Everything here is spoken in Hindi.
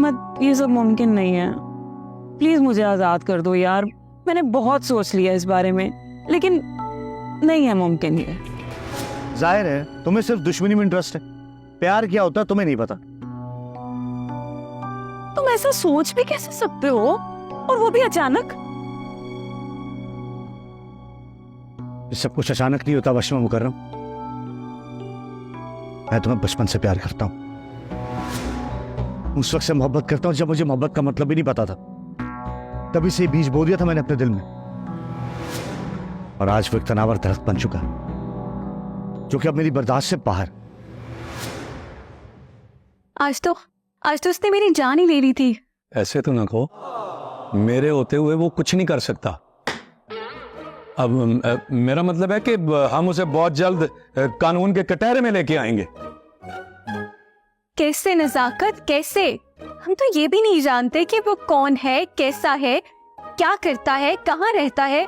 अहमद, ये सब मुमकिन नहीं है। प्लीज मुझे आजाद कर दो यार। मैंने बहुत सोच लिया इस बारे में, लेकिन नहीं है मुमकिन ये। जाहिर है तुम्हें सिर्फ दुश्मनी में इंटरेस्ट है। प्यार क्या होता है तुम्हें नहीं पता। तुम ऐसा सोच भी कैसे सकते हो, और वो भी अचानक? ये सब कुछ अचानक नहीं होता वशमा मुकर्रम। मैं तुम्हें बचपन से प्यार करता हूं। उस वक्त से मोहब्बत करता हूं जब मुझे मोहब्बत का मतलब भी नहीं पता था। तभी से बीज बो दिया था मैंने अपने दिल में, और आज वो एक तनावर दरख्त बन चुका जो कि अब मेरी बर्दाश्त से बाहर। आज तो उसने मेरी जान ही ले ली थी। ऐसे तो ना कहो, मेरे होते हुए वो कुछ नहीं कर सकता। अब मेरा मतलब है कि हम उसे बहुत जल्द कानून के कटहरे में लेके आएंगे। कैसे नजाकत, कैसे? हम तो ये भी नहीं जानते कि वो कौन है, कैसा है, क्या करता है, कहाँ रहता है।